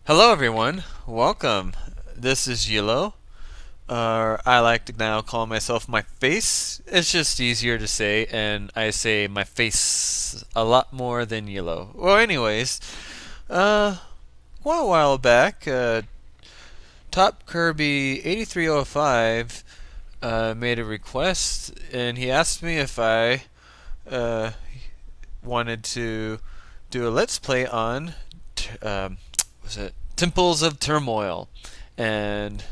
Hello everyone, welcome. This is Yellow. I like to now call myself my face. It's just easier to say, and I say my face a lot more than Yellow. Well, anyways, uh, a while back, Top Kirby 8305 made a request, and he asked me if I uh, wanted to do a Let's Play on, was it Temples of Turmoil, and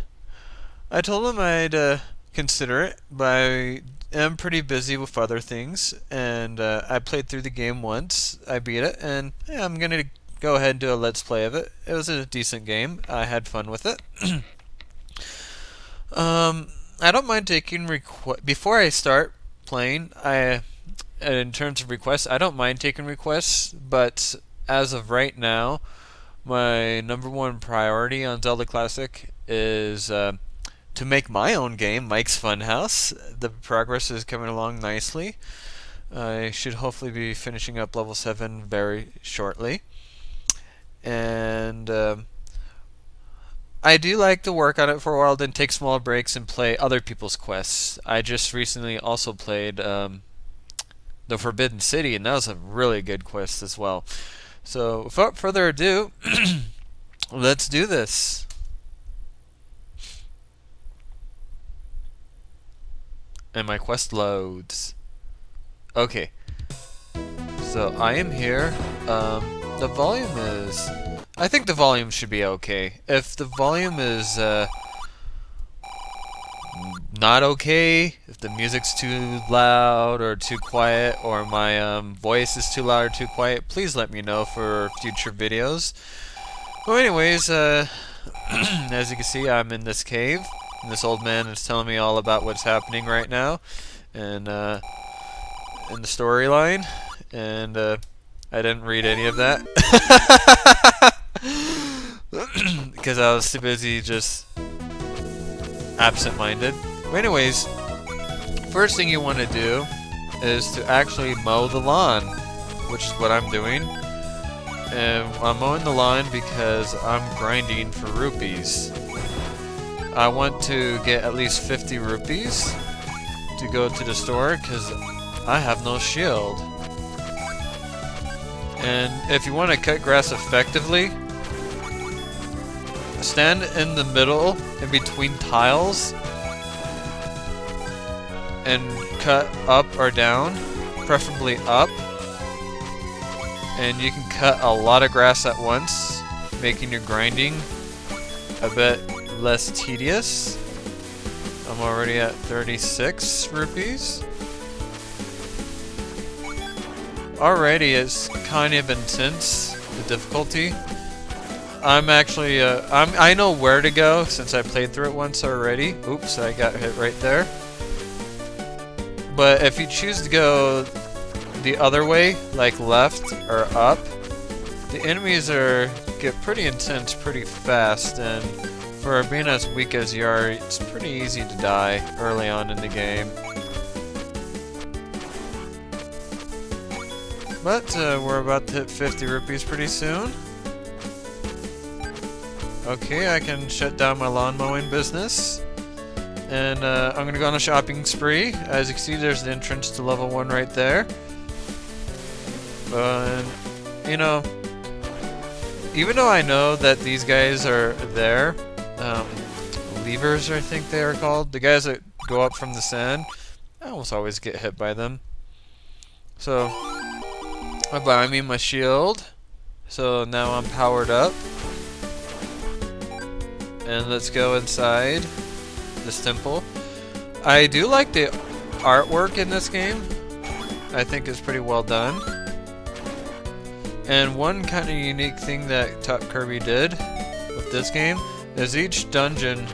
I told him I'd consider it, but I am pretty busy with other things, and I played through the game once. I beat it, and yeah, I'm gonna go ahead and do a let's play of it. It was a decent game. I had fun with it. I don't mind taking before I start playing. In terms of requests, I don't mind taking requests, but as of right now, my number one priority on Zelda Classic is to make my own game, Mike's Funhouse. The progress is coming along nicely. I should hopefully be finishing up level 7 very shortly. And I do like to work on it for a while, then take small breaks and play other people's quests. I just recently also played The Forbidden City, and that was a really good quest as well. So, without further ado, let's do this. And my quest loads. Okay. So I am here. The volume is... I think the volume should be okay. If the volume is not okay, if the music's too loud or too quiet, or my voice is too loud or too quiet, please let me know for future videos. Well, anyways, as you can see, I'm in this cave. And this old man is telling me all about what's happening right now, and in the storyline, and I didn't read any of that because I was too busy just absent-minded. But anyways, first thing you want to do is to actually mow the lawn, which is what I'm doing. And I'm mowing the lawn because I'm grinding for rupees. I want to get at least 50 rupees to go to the store because I have no shield. And if you want to cut grass effectively, stand in the middle in between tiles and cut up or down, preferably up. And you can cut a lot of grass at once, making your grinding a bit less tedious. I'm already at 36 rupees. Already it's kind of intense, the difficulty. I'm actually, I know where to go since I played through it once already. Oops, I got hit right there. But if you choose to go the other way, like left or up, the enemies get pretty intense pretty fast, and for being as weak as you are, it's pretty easy to die early on in the game. But we're about to hit 50 rupees pretty soon. Okay, I can shut down my lawn mowing business. And I'm gonna go on a shopping spree. As you can see, there's the entrance to level 1 right there. You know, even though I know that these guys are there, levers I think they are called, the guys that go up from the sand, I almost always get hit by them. So, I buy me my shield, so now I'm powered up. And let's go inside this temple. I do like the artwork in this game. I think it's pretty well done. And one kind of unique thing that Top Kirby did with this game is each dungeon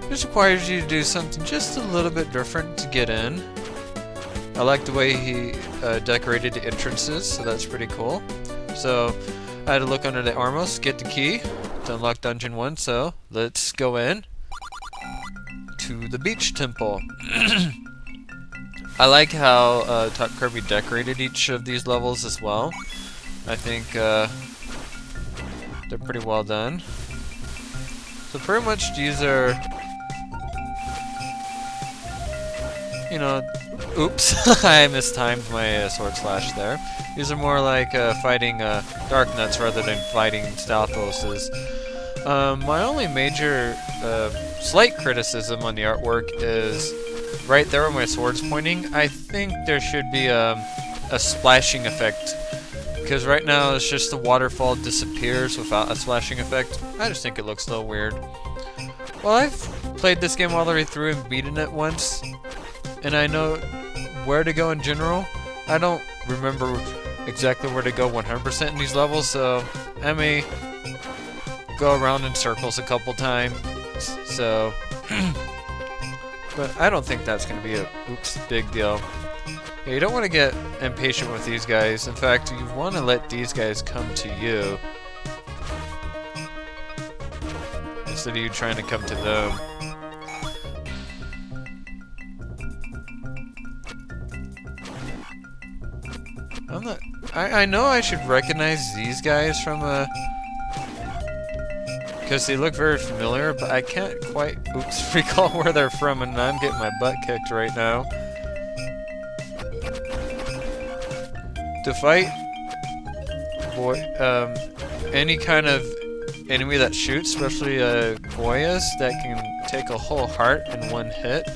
just requires you to do something just a little bit different to get in. I like the way he decorated the entrances, so that's pretty cool. So I had to look under the armrest, get the key to unlock dungeon 1, so let's go in to the beach temple. I like how Top Kirby decorated each of these levels as well. I think They're pretty well done. So pretty much these are, you know, oops, I mistimed my sword slash there. These are more like fighting Dark Nuts rather than fighting Stalfoses. My only major slight criticism on the artwork is right there where my sword's pointing. I think there should be a splashing effect, because right now it's just the waterfall disappears without a splashing effect. I just think it looks a little weird. Well, I've played this game all the way through and beaten it once, and I know where to go in general. I don't remember exactly where to go 100% in these levels, so I may go around in circles a couple times. So, but I don't think that's going to be a big deal. Yeah, you don't want to get impatient with these guys. In fact, you want to let these guys come to you instead of you trying to come to them. I know I should recognize these guys from because they look very familiar, but I can't quite recall where they're from, and I'm getting my butt kicked right now. To fight any kind of enemy that shoots, especially Goyas that can take a whole heart in one hit,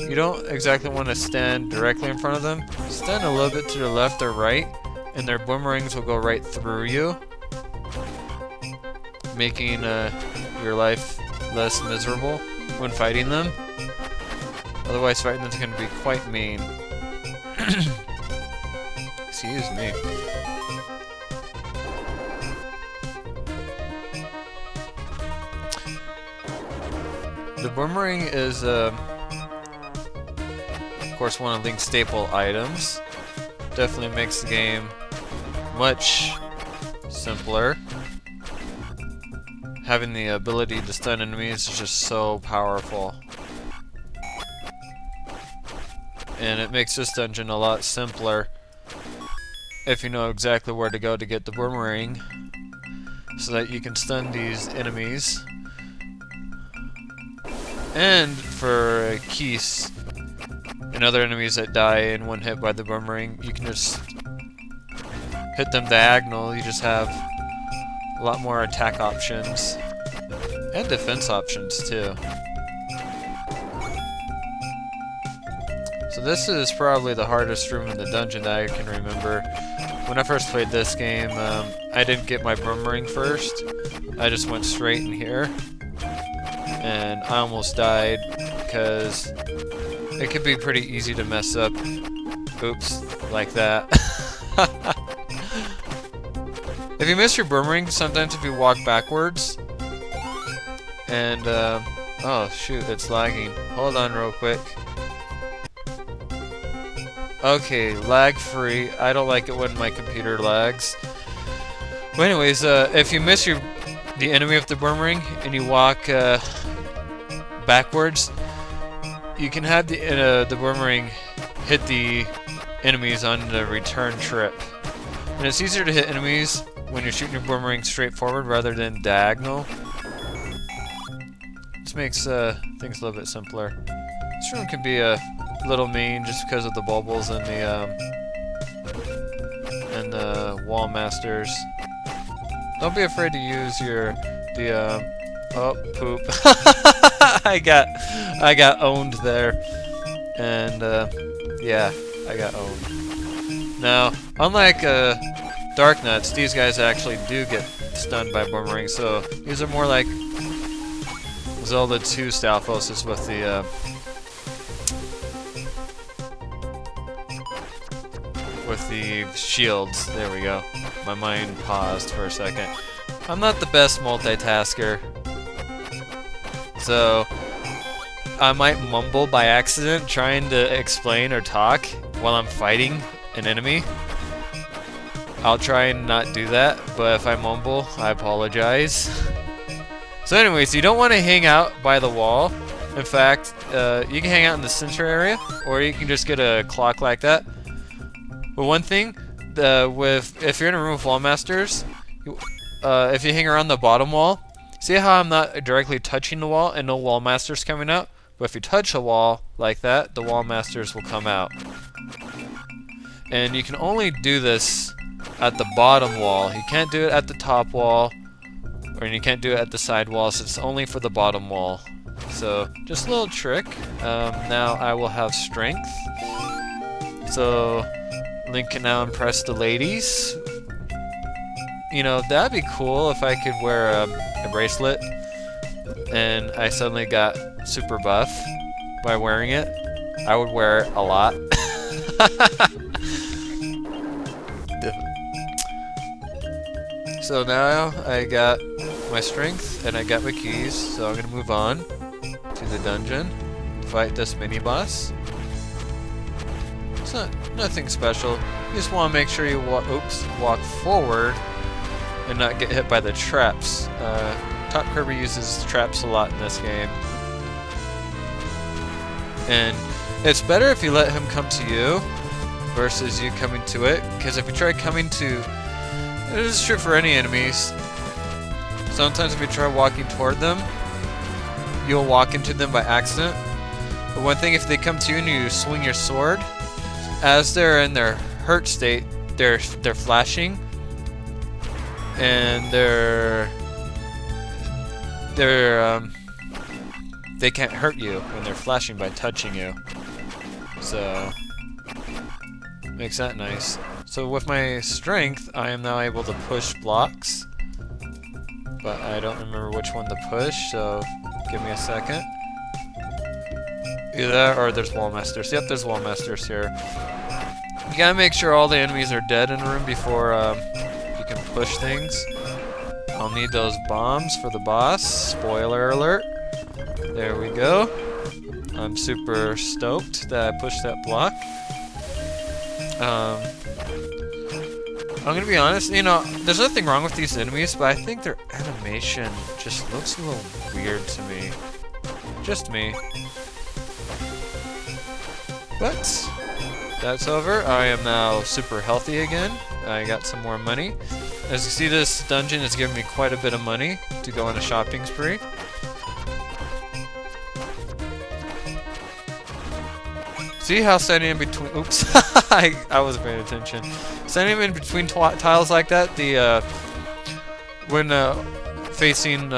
you don't exactly want to stand directly in front of them. Stand a little bit to the left or right, and their boomerangs will go right through you, making your life less miserable when fighting them. Otherwise, fighting them is going to be quite mean. Excuse me. The boomerang is, of course, one of Link's staple items. Definitely makes the game much simpler. Having the ability to stun enemies is just so powerful. And it makes this dungeon a lot simpler if you know exactly where to go to get the boomerang, so that you can stun these enemies. And for Keese and other enemies that die in one hit by the boomerang, you can just hit them diagonal. You just have a lot more attack options and defense options too. So this is probably the hardest room in the dungeon that I can remember. When I first played this game, I didn't get my boomerang first. I just went straight in here, and I almost died because it can be pretty easy to mess up. Oops, like that. If you miss your boomerang, sometimes if you walk backwards, and oh shoot, it's lagging. Hold on real quick. Okay, lag free. I don't like it when my computer lags. But anyways, if you miss the enemy with the boomerang and you walk backwards, you can have the boomerang hit the enemies on the return trip. And it's easier to hit enemies when you're shooting your boomerang straight forward rather than diagonal. This makes things a little bit simpler. This room can be a little mean just because of the bubbles and the wall masters. Don't be afraid to use oh poop. I got owned there, and yeah, I got owned. Now, unlike Dark Nuts, these guys actually do get stunned by boomerang, so these are more like Zelda 2 Stalfoses with the shields. There we go. My mind paused for a second. I'm not the best multitasker, so I might mumble by accident trying to explain or talk while I'm fighting an enemy. I'll try and not do that, but if I mumble, I apologize. So anyways, you don't want to hang out by the wall. In fact, you can hang out in the center area, or you can just get a clock like that. But one thing, if you're in a room with wall masters, if you hang around the bottom wall, see how I'm not directly touching the wall and no wall masters coming out? But if you touch a wall like that, the wall masters will come out. And you can only do this at the bottom wall. You can't do it at the top wall, or you can't do it at the side walls. It's only for the bottom wall. So just a little trick. Now I will have strength. So Link can now impress the ladies. You know, that'd be cool if I could wear a bracelet and I suddenly got super buff by wearing it. I would wear it a lot. So now I got my strength and I got my keys, so I'm gonna move on to the dungeon, fight this mini boss. It's nothing special. You just want to make sure you walk forward and not get hit by the traps. Top Kirby uses traps a lot in this game. And it's better if you let him come to you versus you coming to it, because if you try coming to... This is true for any enemies. Sometimes if you try walking toward them, you'll walk into them by accident. But one thing, if they come to you and you swing your sword, as they're in their hurt state, they're flashing, and they can't hurt you when they're flashing by touching you. So makes that nice. So with my strength, I am now able to push blocks, but I don't remember which one to push, so give me a second. Either that or there's wall masters. Yep, there's wall masters here. You gotta make sure all the enemies are dead in the room before you can push things. I'll need those bombs for the boss. Spoiler alert. There we go. I'm super stoked that I pushed that block. I'm gonna be honest, you know, there's nothing wrong with these enemies, but I think their animation just looks a little weird to me. Just me. But that's over. I am now super healthy again. I got some more money. As you see, this dungeon is giving me quite a bit of money to go on a shopping spree. See how standing in between... Oops. I wasn't paying attention. Standing in between tiles like that, when facing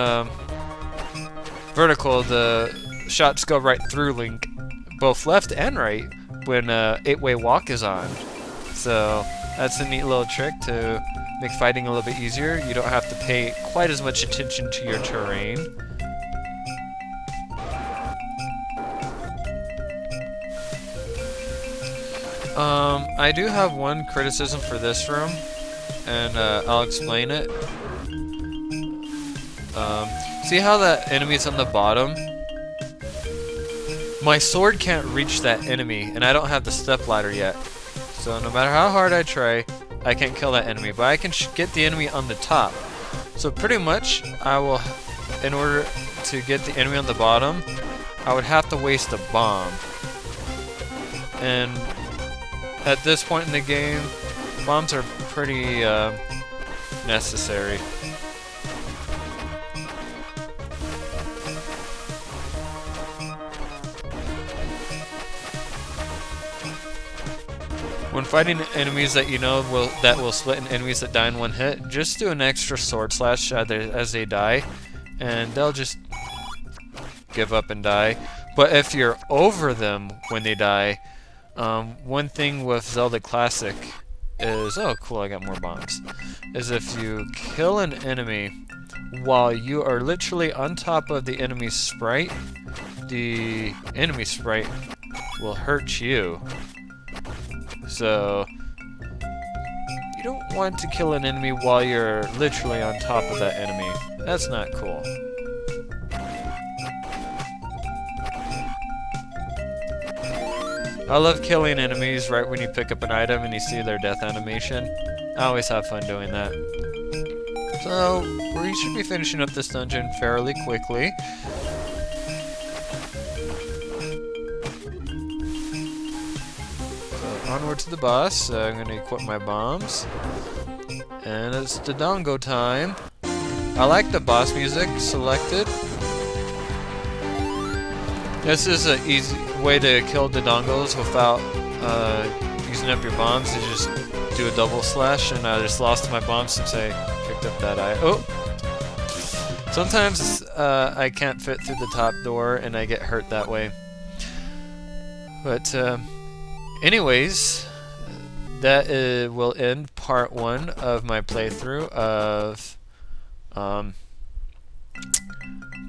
vertical, the shots go right through Link, both left and right, when 8-way walk is on. So that's a neat little trick to make fighting a little bit easier. You don't have to pay quite as much attention to your terrain. I do have one criticism for this room, and I'll explain it. See how that enemy's on the bottom? My sword can't reach that enemy, and I don't have the step ladder yet. So no matter how hard I try, I can't kill that enemy, but I can get the enemy on the top. So pretty much, in order to get the enemy on the bottom, I would have to waste a bomb. And at this point in the game, bombs are pretty necessary. When fighting enemies that you know will split in enemies that die in one hit, just do an extra sword slash as they die, and they'll just give up and die. But if you're over them when they die, one thing with Zelda Classic is, oh cool, I got more bombs, is if you kill an enemy while you are literally on top of the enemy's sprite, the enemy sprite will hurt you. So you don't want to kill an enemy while you're literally on top of that enemy. That's not cool. I love killing enemies right when you pick up an item and you see their death animation. I always have fun doing that. So, we should be finishing up this dungeon fairly quickly. So, onward to the boss. I'm going to equip my bombs. And it's Dodongo time. I like the boss music selected. This is an easy way to kill Dodongos without using up your bombs. You just do a double slash, and I just lost my bomb since I picked up that eye. Oh! Sometimes I can't fit through the top door, and I get hurt that way. But anyways, that will end part 1 of my playthrough of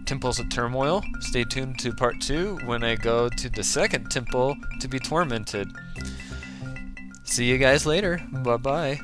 Temples of Turmoil. Stay tuned to part 2 when I go to the second temple to be tormented. See you guys later. Bye-bye.